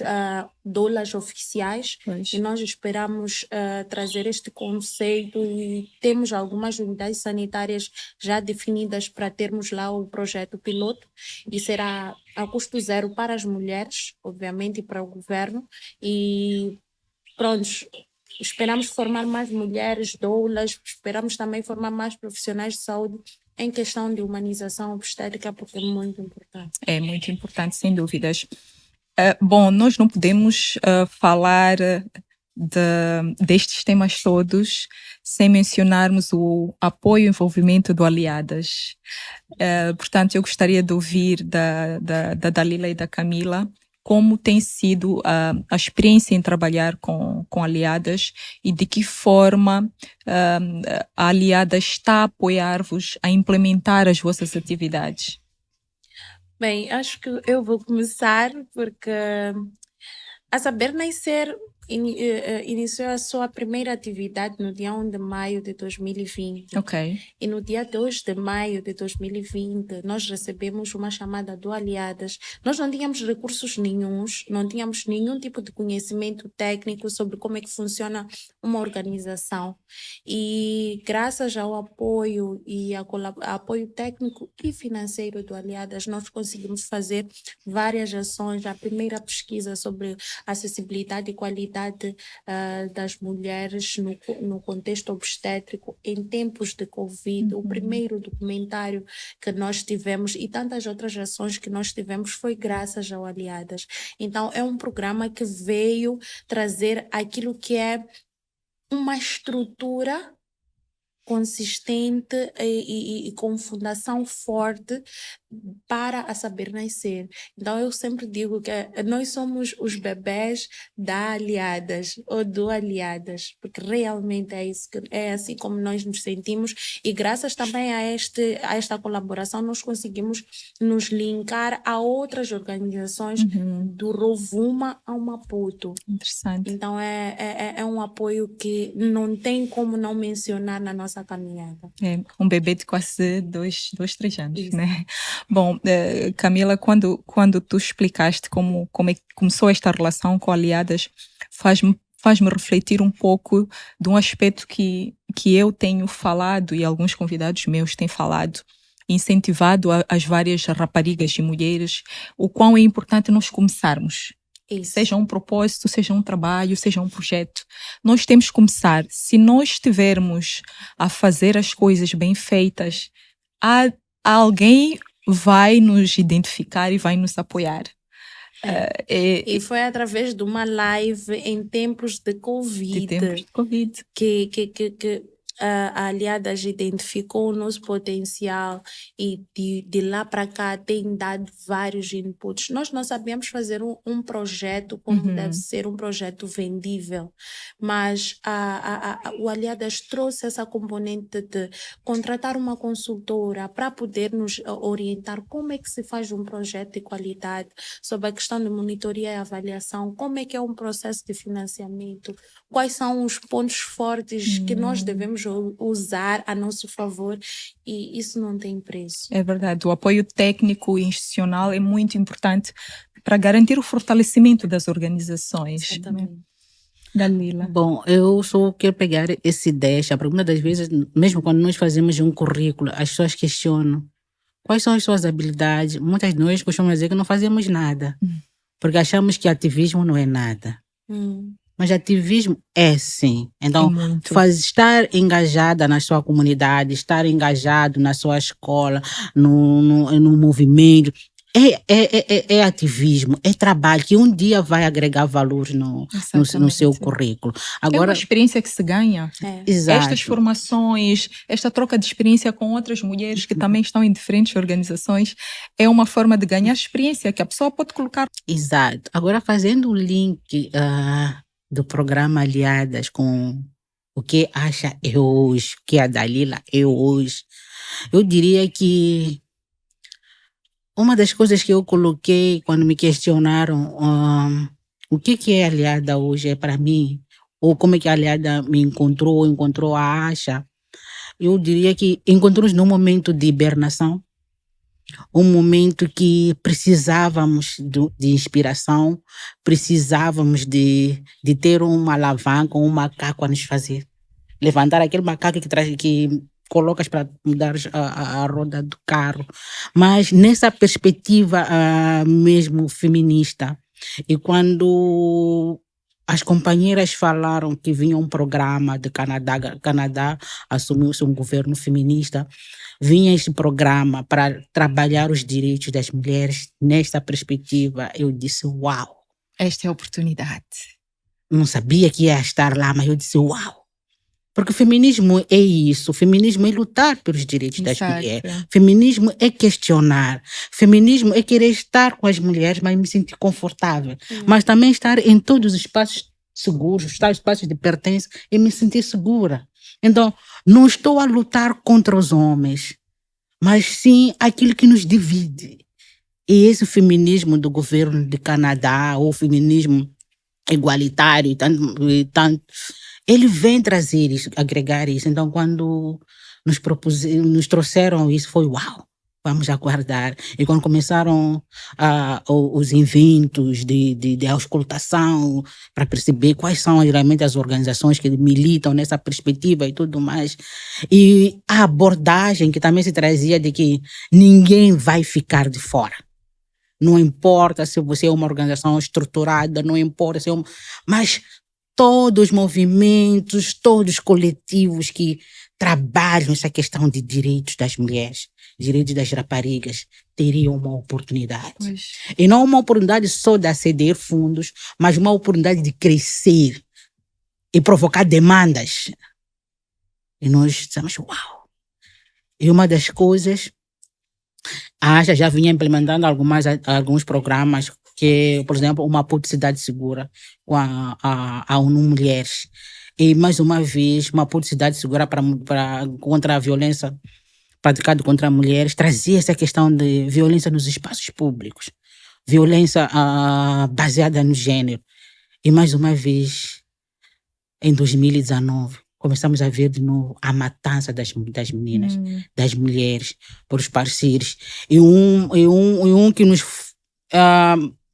doulas oficiais e nós esperamos trazer este conceito e temos algumas unidades sanitárias já definidas para termos lá o projeto piloto e será a custo zero para as mulheres, obviamente, e para o governo. E pronto, esperamos formar mais mulheres doulas, esperamos também formar mais profissionais de saúde em questão de humanização obstétrica, porque é muito importante. É muito importante, sem dúvidas. Bom, nós não podemos falar destes temas todos sem mencionarmos o apoio e envolvimento do Aliadas. Portanto, eu gostaria de ouvir da Dalila e da Camila como tem sido a experiência em trabalhar com Aliadas e de que forma a Aliadas está a apoiar-vos a implementar as vossas atividades. Bem, acho que eu vou começar porque a Saber Nascer iniciou a sua primeira atividade no dia 1 de maio de 2020. Ok. E no dia 2 de maio de 2020, nós recebemos uma chamada do Aliadas. Nós não tínhamos recursos nenhuns, não tínhamos nenhum tipo de conhecimento técnico sobre como é que funciona uma organização. E graças ao apoio e apoio técnico e financeiro do Aliadas, nós conseguimos fazer várias ações. A primeira pesquisa sobre acessibilidade e qualidade das mulheres no contexto obstétrico em tempos de Covid. O primeiro documentário que nós tivemos e tantas outras ações que nós tivemos foi graças ao Aliadas. Então, é um programa que veio trazer aquilo que é uma estrutura consistente e com fundação forte para a Saber Nascer. Então eu sempre digo que nós somos os bebés da Aliadas ou do Aliadas, porque realmente é isso, é assim como nós nos sentimos e graças também a esta colaboração nós conseguimos nos linkar a outras organizações do Rovuma ao Maputo. Interessante. Então é um apoio que não tem como não mencionar na nossa caminhada. É um bebê de quase 3 anos, isso, né? Bom, Camila, quando tu explicaste como é que começou esta relação com Aliadas, faz-me refletir um pouco de um aspecto que eu tenho falado e alguns convidados meus têm falado, incentivado as várias raparigas e mulheres, o quão é importante nós começarmos. Isso. Seja um propósito, seja um trabalho, seja um projeto. Nós temos que começar. Se nós estivermos a fazer as coisas bem feitas, há alguém vai nos identificar e vai nos apoiar. E foi através de uma live em tempos de Covid De tempos de Covid. que a Aliadas identificou o nosso potencial e de lá para cá tem dado vários inputs. Nós não sabíamos fazer um projeto como deve ser um projeto vendível, mas o Aliadas trouxe essa componente de contratar uma consultora para poder nos orientar como é que se faz um projeto de qualidade, sobre a questão de monitoria e avaliação, como é que é um processo de financiamento, quais são os pontos fortes que nós devemos usar a nosso favor, e isso não tem preço. É verdade, o apoio técnico e institucional é muito importante para garantir o fortalecimento das organizações. Exatamente. Dalila. Bom, eu só quero pegar esse deixa, porque muitas das vezes, mesmo quando nós fazemos um currículo, as pessoas questionam quais são as suas habilidades. Muitas de nós costumamos dizer que não fazemos nada, porque achamos que ativismo não é nada. Mas ativismo é sim. Então, estar engajada na sua comunidade, estar engajado na sua escola, no movimento, é ativismo, é trabalho que um dia vai agregar valor no seu currículo. Agora, é uma experiência que se ganha. Exato. Estas formações, esta troca de experiência com outras mulheres que também estão em diferentes organizações, é uma forma de ganhar experiência que a pessoa pode colocar. Exato. Agora, fazendo o link do programa Aliadas com o que acha eu hoje, o que a Dalila eu hoje, eu diria que uma das coisas que eu coloquei quando me questionaram o que é Aliada hoje é para mim, ou como é que a Aliada me encontrou a Asha, eu diria que encontramos num momento de hibernação, um momento que precisávamos de inspiração, precisávamos de ter uma alavanca, um macaco a nos fazer levantar, aquele macaco que colocas para mudar a roda do carro. Mas nessa perspectiva mesmo feminista, e quando as companheiras falaram que vinha um programa de Canadá assumiu-se um governo feminista, vinha este programa para trabalhar os direitos das mulheres. Nesta perspectiva, eu disse, uau! Esta é a oportunidade. Não sabia que ia estar lá, mas eu disse, uau! Porque o feminismo é isso. O feminismo é lutar pelos direitos das mulheres. Feminismo é questionar. Feminismo é querer estar com as mulheres, mas me sentir confortável. Mas também estar em todos os espaços seguros, os espaços de pertença, e me sentir segura. Então, não estou a lutar contra os homens, mas sim aquilo que nos divide. E esse feminismo do governo de Canadá, ou feminismo igualitário e tanto, ele vem trazer isso, agregar isso. Então, quando nos trouxeram isso, foi uau, vamos aguardar. E quando começaram os eventos de auscultação, para perceber quais são realmente as organizações que militam nessa perspectiva e tudo mais, e a abordagem que também se trazia de que ninguém vai ficar de fora. Não importa se você é uma organização estruturada, não importa se é mas todos os movimentos, todos os coletivos que trabalham essa questão de direitos das mulheres, direitos das raparigas, teriam uma oportunidade. E não uma oportunidade só de aceder fundos, mas uma oportunidade de crescer e provocar demandas. E nós dissemos, uau! E uma das coisas, a ASHA já vinha implementando alguns programas, que, por exemplo, uma publicidade segura com a ONU Mulheres. E, mais uma vez, uma publicidade segura contra a violência praticada contra mulheres, trazia essa questão de violência nos espaços públicos, violência baseada no gênero. E, mais uma vez, em 2019, começamos a ver de novo a matança das meninas, das mulheres, por os parceiros. E um que nos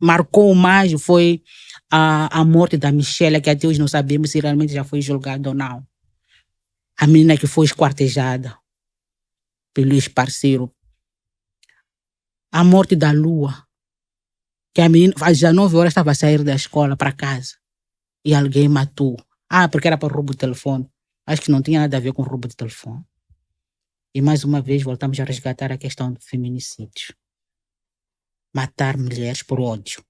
marcou mais foi a morte da Michelle, que até hoje não sabemos se realmente já foi julgada ou não. A menina que foi esquartejada pelo ex-parceiro. A morte da Lua, que a menina às 19 horas estava a sair da escola para casa e alguém matou. Porque era para roubo de telefone. Acho que não tinha nada a ver com roubo de telefone. E mais uma vez voltamos a resgatar a questão do feminicídio. Matar mulheres por ódio.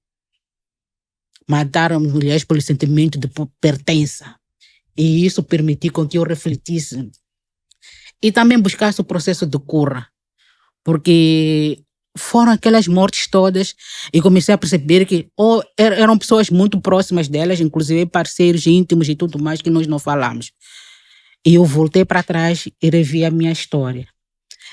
Matar mulheres pelo sentimento de pertença. E isso permitiu com que eu refletisse. E também buscasse o processo de cura. Porque foram aquelas mortes todas e comecei a perceber que eram pessoas muito próximas delas, inclusive parceiros íntimos e tudo mais que nós não falamos. E eu voltei para trás e revi a minha história.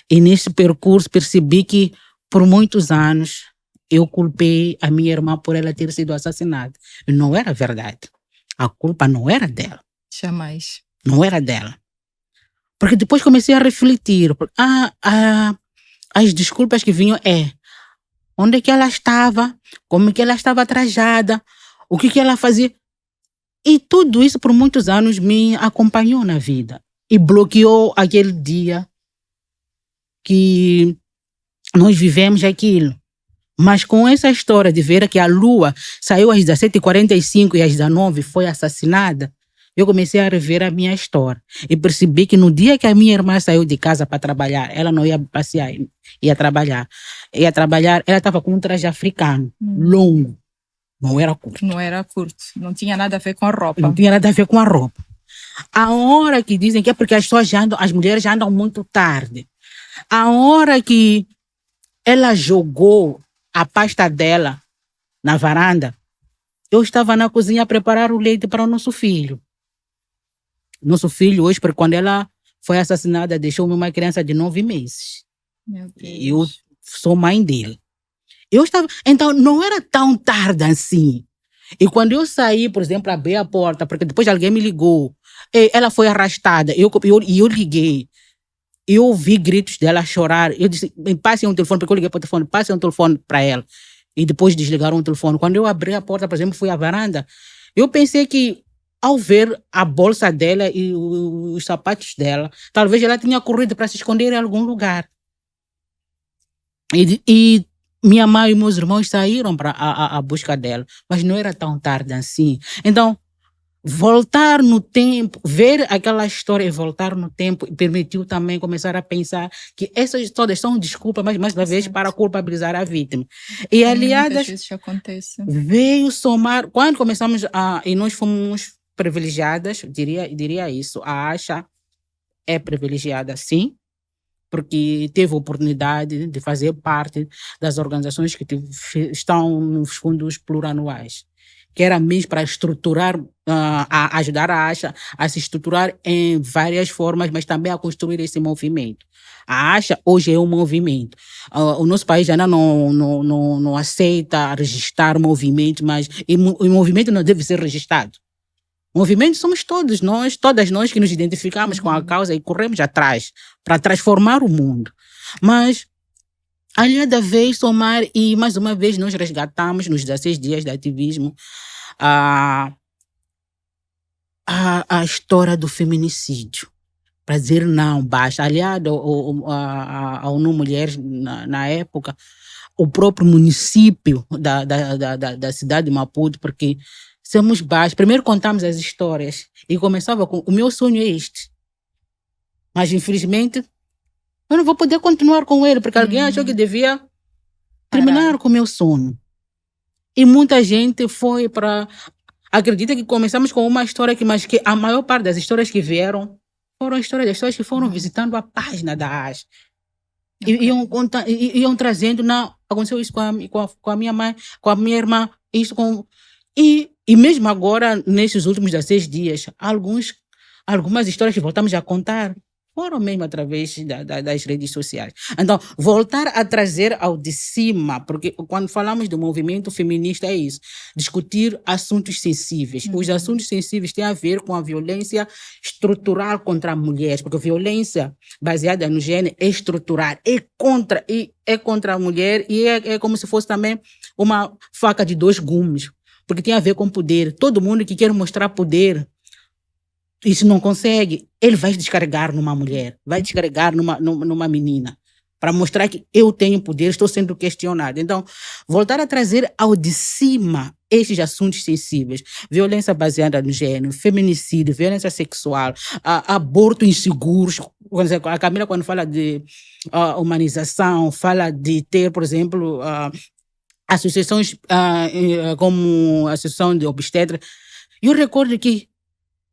E nesse percurso percebi que por muitos anos eu culpei a minha irmã por ela ter sido assassinada. E não era verdade. A culpa não era dela. Jamais. Não era dela. Porque depois comecei a refletir. As desculpas que vinham onde é que ela estava, como é que ela estava trajada, o que ela fazia. E tudo isso por muitos anos me acompanhou na vida. E bloqueou aquele dia que nós vivemos aquilo. Mas com essa história de ver que a lua saiu às 17h45 e às 19h foi assassinada, eu comecei a rever a minha história. E percebi que no dia que a minha irmã saiu de casa para trabalhar, ela não ia passear, ia trabalhar. Ela estava com um traje africano, longo. Não era curto. Não era curto. Não tinha nada a ver com a roupa. Não tinha nada a ver com a roupa. A hora que dizem que é porque as mulheres já andam muito tarde. A hora que ela jogou a pasta dela na varanda, eu estava na cozinha a preparar o leite para o nosso filho. Nosso filho hoje, porque quando ela foi assassinada, deixou-me uma criança de 9 meses. Meu Deus. Eu sou mãe dele. Então, não era tão tarde assim. E quando eu saí, por exemplo, abri a porta, porque depois alguém me ligou, ela foi arrastada, e eu liguei. Eu ouvi gritos dela chorar. Eu disse, passem um telefone, porque eu liguei para o telefone, passem um telefone para ela. E depois desligaram o telefone. Quando eu abri a porta, por exemplo, fui à varanda, eu pensei que, ao ver a bolsa dela e os sapatos dela, talvez ela tenha corrido para se esconder em algum lugar. E minha mãe e meus irmãos saíram para a busca dela. Mas não era tão tarde assim. Então, voltar no tempo, ver aquela história e voltar no tempo permitiu também começar a pensar que essas histórias são desculpas, mas mais uma vez para culpabilizar a vítima. E aliadas, muitas vezes acontece. veio somar, quando começamos e nós fomos privilegiadas, diria isso, a Acha é privilegiada sim, porque teve a oportunidade de fazer parte das organizações que estão nos fundos plurianuais, que era mesmo para estruturar, a ajudar a Acha a se estruturar em várias formas, mas também a construir esse movimento. A Acha hoje é um movimento. O nosso país ainda não aceita registrar movimento, mas o movimento não deve ser registrado. Movimento somos todas nós que nos identificamos com a causa e corremos atrás para transformar o mundo. Mas aliada veio somar e mais uma vez nós resgatamos nos 16 dias de ativismo a história do feminicídio. Para dizer não, basta. Aliado ao Não Mulheres na época, o próprio município da cidade de Maputo, porque somos baixos. Primeiro contamos as histórias e começava com o meu sonho é este. Mas infelizmente eu não vou poder continuar com ele, porque alguém achou que devia terminar com o meu sonho. E muita gente foi para... Acredita que começamos com uma história mas que a maior parte das histórias que vieram foram histórias das pessoas que foram visitando a página da AS. Iam trazendo, não, aconteceu isso com a minha mãe, com a minha irmã, isso com... E mesmo agora, nesses últimos 16 dias, algumas histórias que voltamos a contar foram mesmo através das redes sociais. Então, voltar a trazer ao de cima, porque quando falamos do movimento feminista é isso, discutir assuntos sensíveis. Os assuntos sensíveis têm a ver com a violência estrutural contra mulheres, porque a violência baseada no gênero é estrutural, é contra a mulher e é como se fosse também uma faca de 2 gumes, porque tem a ver com poder. Todo mundo que quer mostrar poder, isso não consegue, ele vai descarregar numa mulher, vai descarregar numa menina, para mostrar que eu tenho poder, estou sendo questionado. Então, voltar a trazer ao de cima estes assuntos sensíveis, violência baseada no gênero, feminicídio, violência sexual, aborto inseguros, Por exemplo, a Camila, quando fala de humanização, fala de ter, por exemplo, associações como a Associação de Obstetra. Eu recordo que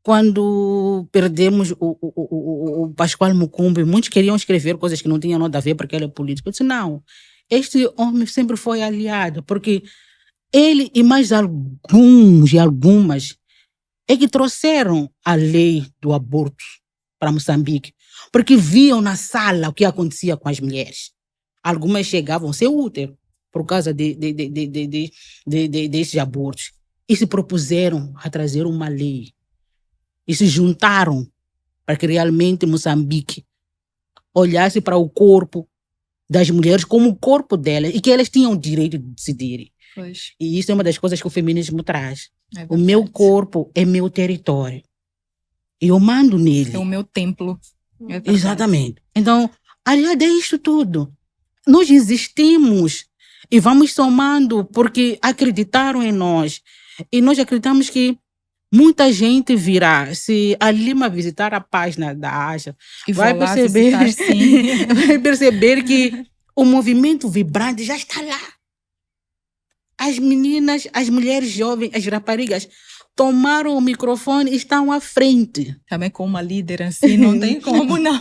quando perdemos o Pascoal Mucumbi, muitos queriam escrever coisas que não tinham nada a ver porque ele é político. Eu disse, não, este homem sempre foi aliado, porque ele e mais alguns e algumas é que trouxeram a lei do aborto para Moçambique, porque viam na sala o que acontecia com as mulheres. Algumas chegavam sem útero por causa desses abortos e se propuseram a trazer uma lei e se juntaram para que realmente Moçambique olhasse para o corpo das mulheres como o corpo delas e que elas tinham o direito de decidir. Pois, E isso é uma das coisas que o feminismo traz. é O meu verdade. corpo é meu território. E eu mando nele. É o meu templo. É verdade. Exatamente. Então, aliado é isto tudo. Nós existimos e vamos somando porque acreditaram em nós. E nós acreditamos que muita gente virá. Se a Lima visitar a página da Acha, E vai vou lá perceber, visitar, sim. vai perceber que o movimento vibrante já está lá. As meninas, as mulheres jovens, as raparigas tomaram o microfone e estão à frente. Também com uma líder assim, não tem como não.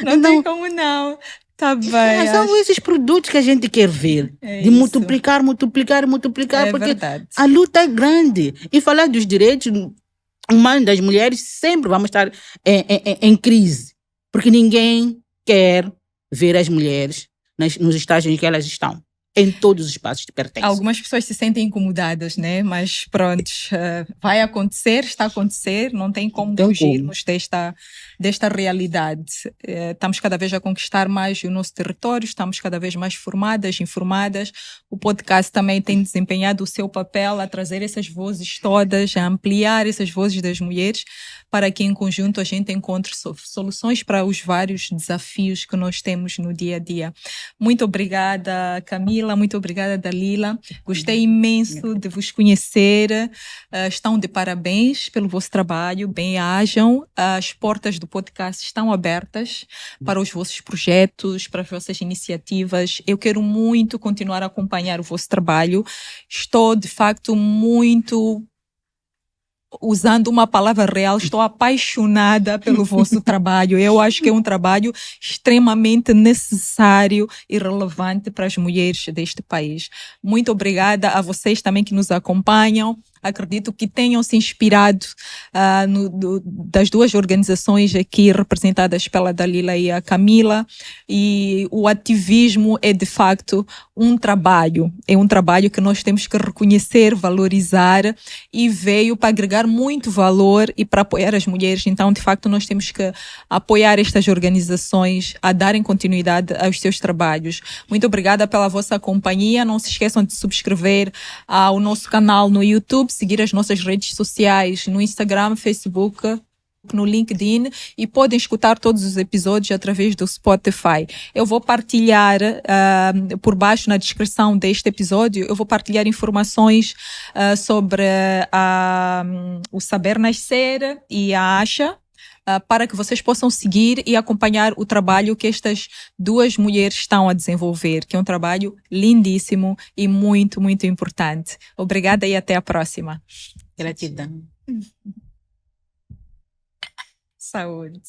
Não tem como não. Tá bem. São esses produtos que a gente quer ver. É De isso. multiplicar, multiplicar, multiplicar. É porque verdade. a luta é grande. E falar dos direitos humanos das mulheres sempre vamos estar em crise. Porque ninguém quer ver as mulheres nos estágios em que elas estão. Em todos os espaços de pertença. Algumas pessoas se sentem incomodadas, né? Mas pronto, vai acontecer, está a acontecer, não tem como Tem fugirmos desta realidade. Estamos cada vez a conquistar mais o nosso território, estamos cada vez mais formadas, informadas. O podcast também tem desempenhado o seu papel a trazer essas vozes todas, a ampliar essas vozes das mulheres, para que em conjunto a gente encontre soluções para os vários desafios que nós temos no dia a dia. Muito obrigada, Camila. Muito obrigada, Dalila. Gostei imenso de vos conhecer. Estão de parabéns pelo vosso trabalho. Bem-ajam. As portas do podcast estão abertas para os vossos projetos, para as vossas iniciativas. Eu quero muito continuar a acompanhar o vosso trabalho. Estou, de facto, muito... usando uma palavra real, estou apaixonada pelo vosso trabalho. Eu acho que é um trabalho extremamente necessário e relevante para as mulheres deste país. Muito obrigada a vocês também que nos acompanham. Acredito que tenham se inspirado das duas organizações aqui representadas pela Dalila e a Camila. E o ativismo é, de facto, um trabalho. É um trabalho que nós temos que reconhecer, valorizar, e veio para agregar muito valor e para apoiar as mulheres. Então, de facto, nós temos que apoiar estas organizações a darem continuidade aos seus trabalhos. Muito obrigada pela vossa companhia. Não se esqueçam de subscrever ao nosso canal no YouTube, seguir as nossas redes sociais no Instagram, Facebook, no LinkedIn, e podem escutar todos os episódios através do Spotify. Eu vou partilhar por baixo na descrição deste episódio, eu vou partilhar informações sobre o Saber Nascer e a Acha, para que vocês possam seguir e acompanhar o trabalho que estas duas mulheres estão a desenvolver, que é um trabalho lindíssimo e muito, muito importante. Obrigada e até a próxima. Gratidão. Saúde.